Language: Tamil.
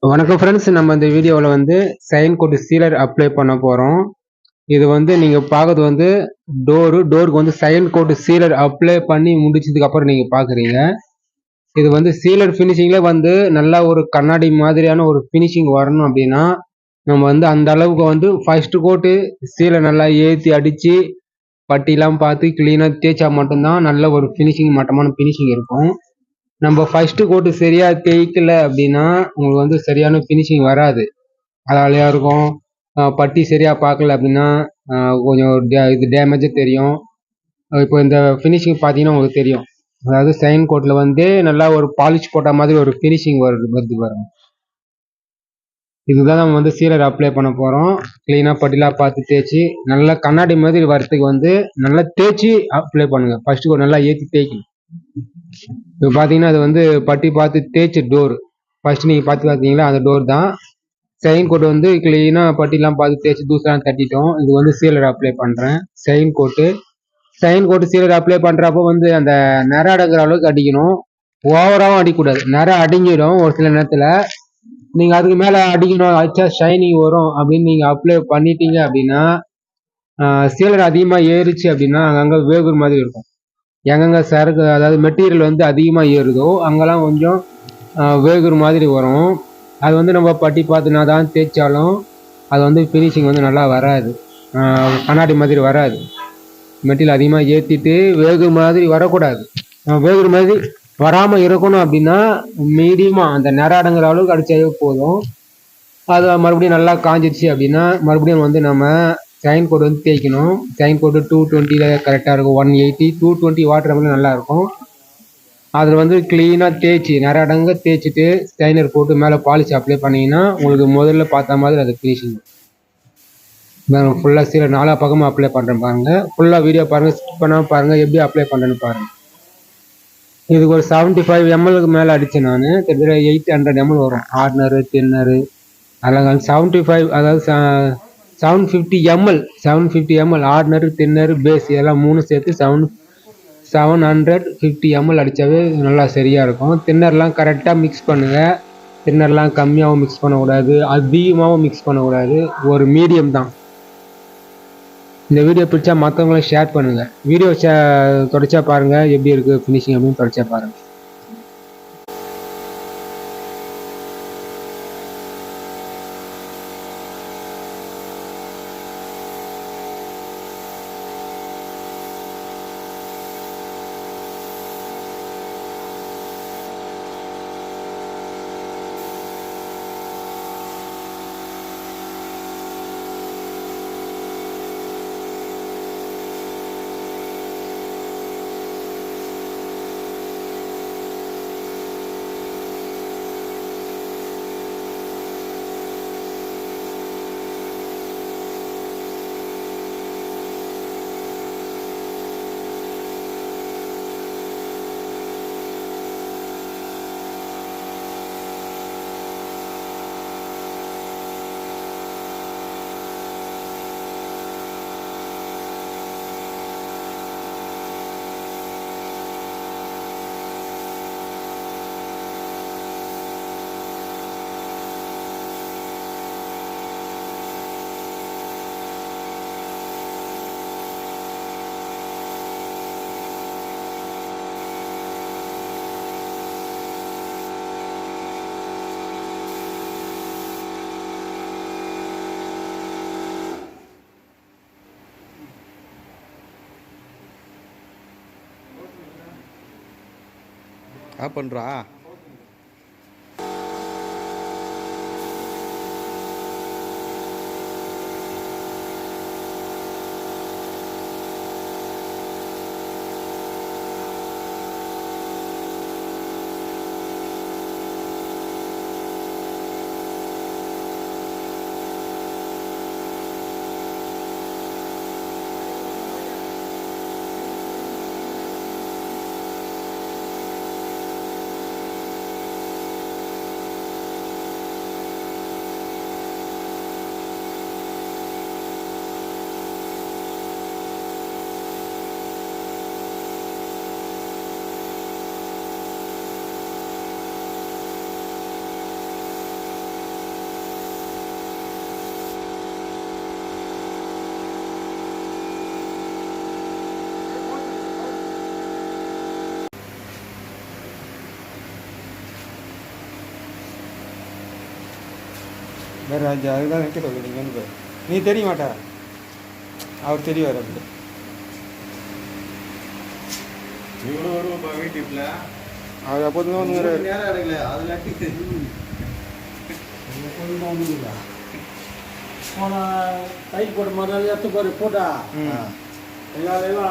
வணக்கம் ஃப்ரெண்ட்ஸ், நம்ம இந்த வீடியோவில் வந்து சைன் கோட் சீலர் அப்ளை பண்ண போகிறோம். இது வந்து நீங்கள் பார்க்குறது வந்து டோருக்கு வந்து சைன் கோட் சீலர் அப்ளை பண்ணி முடிச்சதுக்கு அப்புறம் நீங்கள் பார்க்குறீங்க. இது வந்து சீலர் ஃபினிஷிங்கில் வந்து நல்லா ஒரு கண்ணாடி மாதிரியான ஒரு ஃபினிஷிங் வரணும் அப்படின்னா நம்ம வந்து அந்த அளவுக்கு வந்து ஃபர்ஸ்ட் கோட்டு சீலர் நல்லா ஏற்றி அடித்து பட்டிலாம் பார்த்து க்ளீனாக தேய்ச்சா மட்டும்தான் நல்ல ஒரு ஃபினிஷிங் மட்டமான ஃபினிஷிங் இருக்கும். நம்ம ஃபர்ஸ்ட் கோட்டு சரியா தேய்க்கல அப்படின்னா உங்களுக்கு வந்து சரியான ஃபினிஷிங் வராது. அதாலையா இருக்கும். பட்டி சரியா பார்க்கல அப்படின்னா கொஞ்சம் இது டேமேஜாக தெரியும். இப்போ இந்த ஃபினிஷிங் பார்த்தீங்கன்னா உங்களுக்கு தெரியும். அதாவது சைன் கோட்டில் வந்து நல்லா ஒரு பாலிஷ் போட்ட மாதிரி ஒரு ஃபினிஷிங் வருது வரும். இதுதான் நம்ம வந்து சீலர் அப்ளை பண்ண போகிறோம். க்ளீனாக பட்டிலாம் பார்த்து தேய்ச்சி நல்லா கண்ணாடி மாதிரி வரத்துக்கு வந்து நல்லா தேய்ச்சி அப்ளை பண்ணுங்கள். ஃபர்ஸ்ட் கோட் நல்லா ஏற்றி தேய்க்கணும். இப்போ பார்த்தீங்கன்னா அது வந்து பட்டி பார்த்து தேய்ச்சி டோர் ஃபர்ஸ்ட் நீங்கள் பார்த்து பார்த்தீங்களா அந்த டோர் தான். செயின் கோட் வந்து க்ளீனாக பட்டிலாம் பார்த்து தேய்ச்சி தூசெலாம் தட்டிட்டோம். இது வந்து சீலர் அப்ளை பண்ணுறேன். செயின் கோட்டு சீலர் அப்ளை பண்ணுறப்போ வந்து அந்த நிற அடங்குற அளவுக்கு அடிக்கணும். ஓவராகவும் அடிக்கக்கூடாது. நிற அடங்கிடும் ஒரு சில நேரத்தில். நீங்கள் அதுக்கு மேலே அடிக்கணும், அடிச்சா ஷைனிங் வரும் அப்படின்னு நீங்கள் அப்ளை பண்ணிட்டீங்க அப்படின்னா சீலர் அதிகமாக ஏறிச்சு அப்படின்னா அங்கங்கே வேகுற மாதிரி இருக்கும். எங்கெங்க சரக்கு அதாவது மெட்டீரியல் வந்து அதிகமாக ஏறுதோ அங்கெல்லாம் கொஞ்சம் வேகுற மாதிரி வரும். அது வந்து நம்ம பட்டி பார்த்துனா தான் தேய்ச்சாலும் அது வந்து ஃபினிஷிங் வந்து நல்லா வராது, கண்ணாடி மாதிரி வராது. மெட்டீரியல் அதிகமாக ஏற்றிட்டு வேகுற மாதிரி வரக்கூடாது. வேகுற மாதிரி வராமல் இருக்கணும் அப்படின்னா மீடியமாக அந்த நிற அடங்குற அளவுக்கு அடித்தாவே போதும். அது மறுபடியும் நல்லா காஞ்சிடுச்சு அப்படின்னா மறுபடியும் வந்து நம்ம சைன் கோட் வந்து தேய்க்கணும். சைன் கோட்டு 220 கரெக்டாக இருக்கும். 180 220 வாட்டர் வந்து நல்லாயிருக்கும். அதில் வந்து க்ளீனாக தேய்ச்சி நிறைய அடங்க தேய்ச்சிட்டு ஸ்டைனர் போட்டு மேலே பாலிஷ் அப்ளை பண்ணிங்கன்னா உங்களுக்கு முதல்ல பார்த்த மாதிரி அது ஃபினிஷிங். ஃபுல்லாக சீலர் நாலா பக்கமாக அப்ளை பண்ணுறேன் பாருங்கள். ஃபுல்லாக வீடியோ பாருங்கள், ஸ்கிப் பண்ணாமல் பாருங்கள், எப்படி அப்ளை பண்ணுறேன்னு பாருங்கள். இதுக்கு ஒரு 75 ml மேலே அடித்தேன் நான். கிட்டத்தட்ட 800 ml வரும். ஆர்டினரு தின்னரு அதெல்லாம் 75, அதாவது 750 ml ஆர்டினரு தின்னரு பேஸ் இதெல்லாம் 3 சேர்த்து 750 ml அடித்தாவே நல்லா சரியாக இருக்கும். தின்னர்லாம் கரெக்டாக மிக்ஸ் பண்ணுங்கள். தின்னர்லாம் கம்மியாகவும் மிக்ஸ் பண்ணக்கூடாது, அதிகமாகவும் மிக்ஸ் பண்ணக்கூடாது, ஒரு மீடியம் தான். இந்த வீடியோ பிடிச்சா மற்றவங்களும் ஷேர் பண்ணுங்கள். வீடியோ தொடச்சா பாருங்கள் எப்படி இருக்குது ஃபினிஷிங் அப்படின்னு தொடச்சா பாருங்கள். பண்ணுறா வேறு ராஜா அதுதான் நிற்க சொல்லு நீங்கள் பாரு. நீ தெரிய மாட்டா அவர் தெரியவார் அப்படி அவர் அப்போதுமே வந்து நேரம் எடுக்கல அதில் போன டைட் போட்ட மாதிரி எடுத்து போட்டா எல்லாரையும்